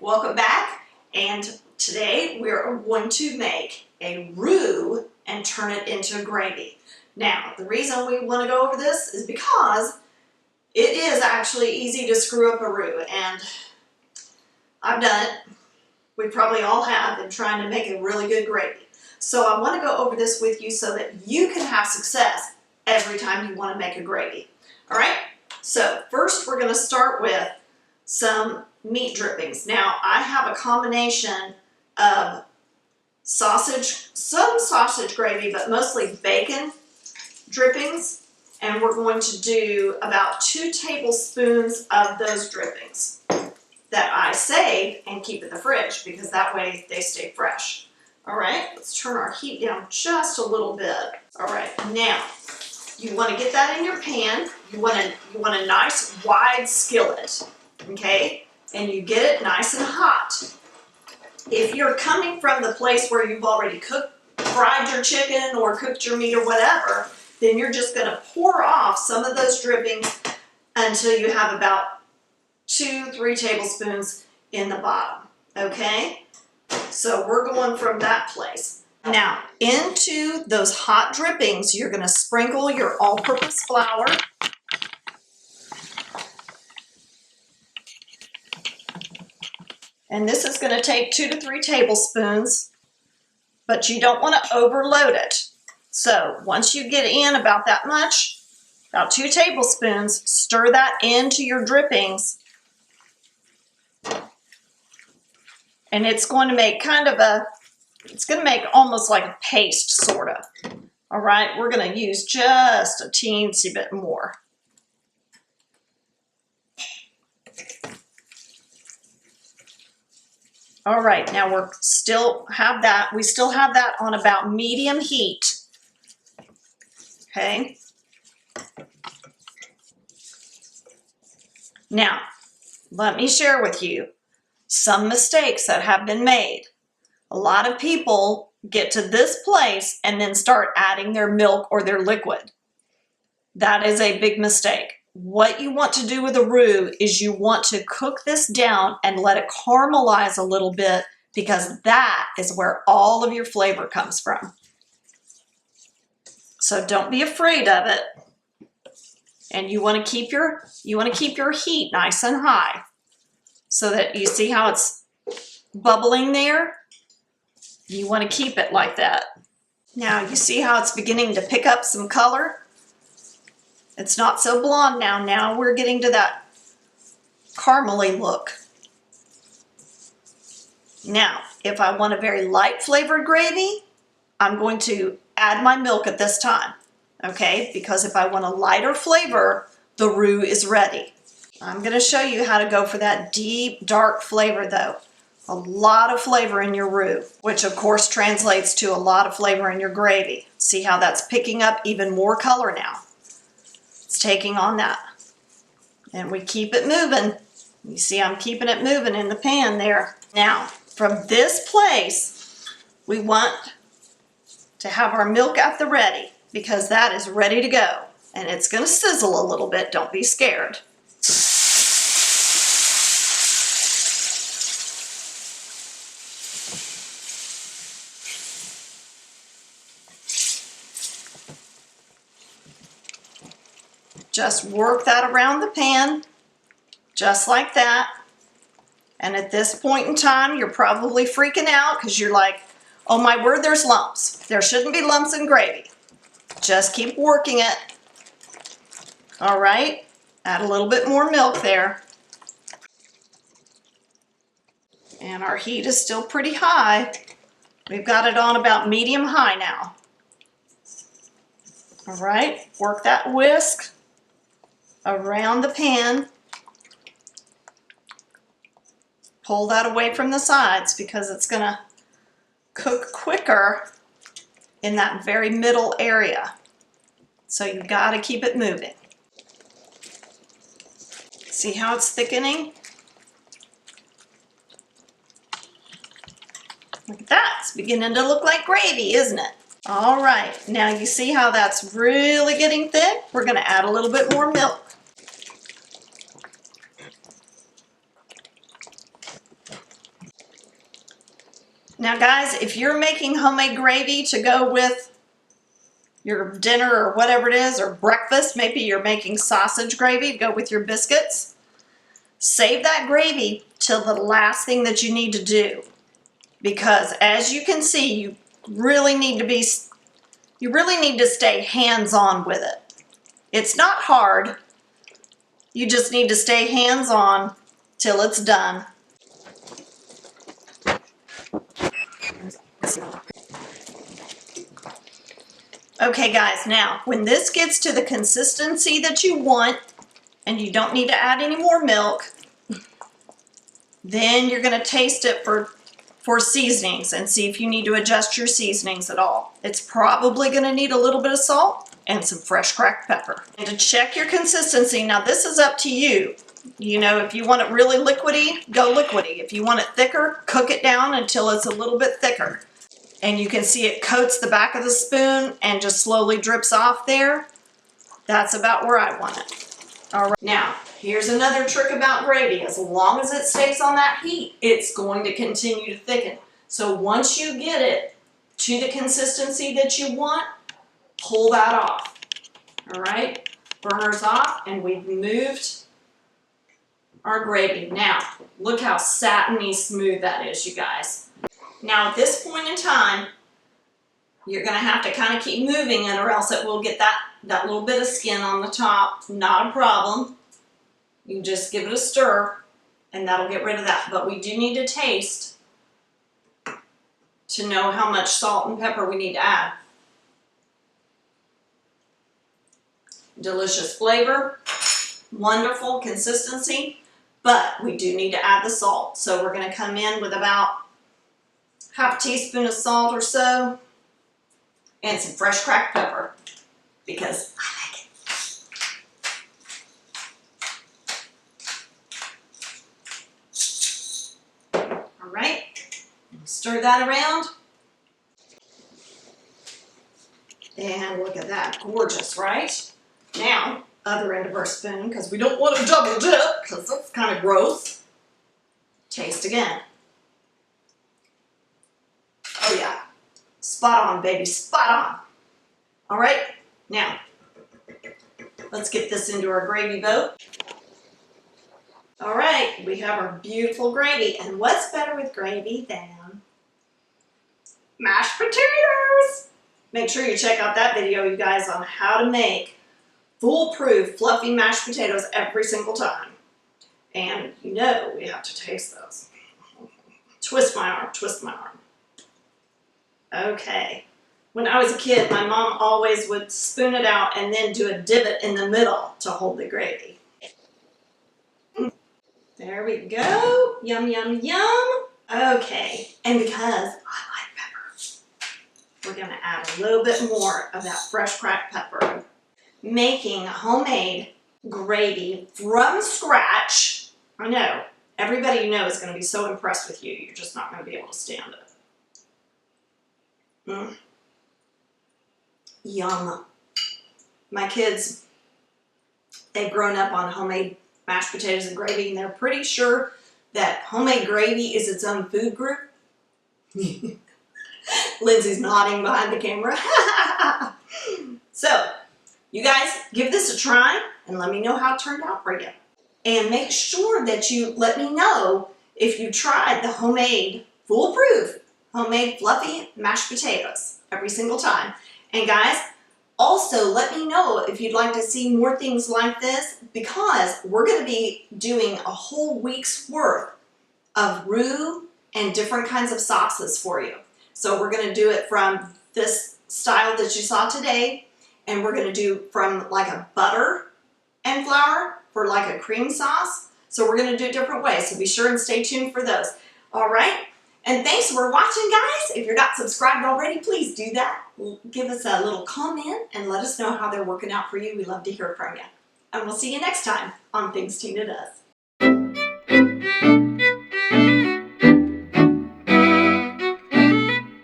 Welcome back, and today we're going to make a roux and turn it into gravy. Now, the reason we want to go over this is because it is actually easy to screw up a roux, and I've done it. We probably all have in trying to make a really good gravy. So I want to go over this with you so that you can have success every time you want to make a gravy. All right, so first we're going to start with some meat drippings. Now I have a combination of sausage, some sausage gravy, but mostly bacon drippings, and we're going to do about 2 tablespoons of those drippings that I save and keep in the fridge because that way they stay fresh. All right, let's turn our heat down just a little bit. All right, now you want to get that in your pan. You want a nice wide skillet, okay? And you get it nice and hot. If you're coming from the place where you've already fried your chicken or cooked your meat or whatever, then you're just going to pour off some of those drippings until you have about 2-3 tablespoons in the bottom, okay? So we're going from that place. Now, into those hot drippings, you're going to sprinkle your all-purpose flour. And this is going to take 2 to 3 tablespoons, but you don't want to overload it. So once you get in about that much, about 2 tablespoons, stir that into your drippings. And it's going to make it's going to make almost like a paste, sort of. All right, we're going to use just a teensy bit more. All right, now we still have that on about medium heat. Okay. Now, let me share with you some mistakes that have been made. A lot of people get to this place and then start adding their milk or their liquid. That is a big mistake. What you want to do with a roux is you want to cook this down and let it caramelize a little bit, because that is where all of your flavor comes from. So don't be afraid of it. And you want to keep your heat nice and high so that you see how it's bubbling there. You want to keep it like that. Now you see how it's beginning to pick up some color? It's not so blonde now. Now we're getting to that caramely look. Now, if I want a very light flavored gravy, I'm going to add my milk at this time, okay? Because if I want a lighter flavor, the roux is ready. I'm going to show you how to go for that deep, dark flavor though. A lot of flavor in your roux, which of course translates to a lot of flavor in your gravy. See how that's picking up even more color now. It's taking on that. And we keep it moving. You see I'm keeping it moving in the pan there. Now, from this place, we want to have our milk at the ready, because that is ready to go. And it's going to sizzle a little bit. Don't be scared. Just work that around the pan, just like that. And at this point in time, you're probably freaking out because you're like, oh my word, there's lumps. There shouldn't be lumps in gravy. Just keep working it. All right, add a little bit more milk there. And our heat is still pretty high. We've got it on about medium high now. All right, work that whisk around the pan. Pull that away from the sides because it's going to cook quicker in that very middle area. So you've got to keep it moving. See how it's thickening? Look at that. It's beginning to look like gravy, isn't it? All right, now you see how that's really getting thick? We're going to add a little bit more milk. Now guys, if you're making homemade gravy to go with your dinner or whatever it is, or breakfast, maybe you're making sausage gravy to go with your biscuits, save that gravy till the last thing that you need to do. Because as you can see, you really need to stay hands-on with it. It's not hard. You just need to stay hands-on till it's done. Okay guys, now when this gets to the consistency that you want and you don't need to add any more milk, then you're going to taste it for seasonings and see if you need to adjust your seasonings at all. It's probably going to need a little bit of salt and some fresh cracked pepper. And to check your consistency, now this is up to you. You know, if you want it really liquidy, go liquidy. If you want it thicker, cook it down until it's a little bit thicker. And you can see it coats the back of the spoon and just slowly drips off there. That's about where I want it. All right, now here's another trick about gravy. As long as it stays on that heat, it's going to continue to thicken. So once you get it to the consistency that you want, pull that off. All right, burner's off, and we've moved our gravy. Now, look how satiny smooth that is, you guys. Now at this point in time, you're going to have to kind of keep moving it, or else it will get that little bit of skin on the top. Not a problem. You just give it a stir and that'll get rid of that. But we do need to taste to know how much salt and pepper we need to add. Delicious flavor, wonderful consistency, but we do need to add the salt. So we're going to come in with about half a teaspoon of salt or so, and some fresh cracked pepper, because I like it. All right, stir that around. And look at that, gorgeous, right? Now, other end of our spoon, because we don't want to double dip, because that's kind of gross. Taste again. Oh yeah, spot on, baby, spot on. All right, now, let's get this into our gravy boat. All right, we have our beautiful gravy, and what's better with gravy than mashed potatoes? Make sure you check out that video, you guys, on how to make foolproof, fluffy mashed potatoes every single time. And you know we have to taste those. Twist my arm, twist my arm. Okay, when I was a kid, my mom always would spoon it out and then do a divot in the middle to hold the gravy. There we go, yum, yum, yum. Okay, and because I like pepper, we're gonna add a little bit more of that fresh cracked pepper. Making homemade gravy from scratch, I know, everybody you know is gonna be so impressed with you, you're just not gonna be able to stand it. Yum. My kids, they've grown up on homemade mashed potatoes and gravy, and they're pretty sure that homemade gravy is its own food group. Lindsay's nodding behind the camera. So, you guys, give this a try and let me know how it turned out for you. And make sure that you let me know if you tried the homemade, foolproof, homemade fluffy mashed potatoes every single time. And guys, also let me know if you'd like to see more things like this, because we're going to be doing a whole week's worth of roux and different kinds of sauces for you. So we're going to do it from this style that you saw today, and we're going to do from like a butter and flour for like a cream sauce. So we're going to do it different ways. So be sure and stay tuned for those. All right. And thanks for watching, guys. If you're not subscribed already, please do that. Give us a little comment and let us know how they're working out for you. We love to hear from you. And we'll see you next time on Things Tina Does.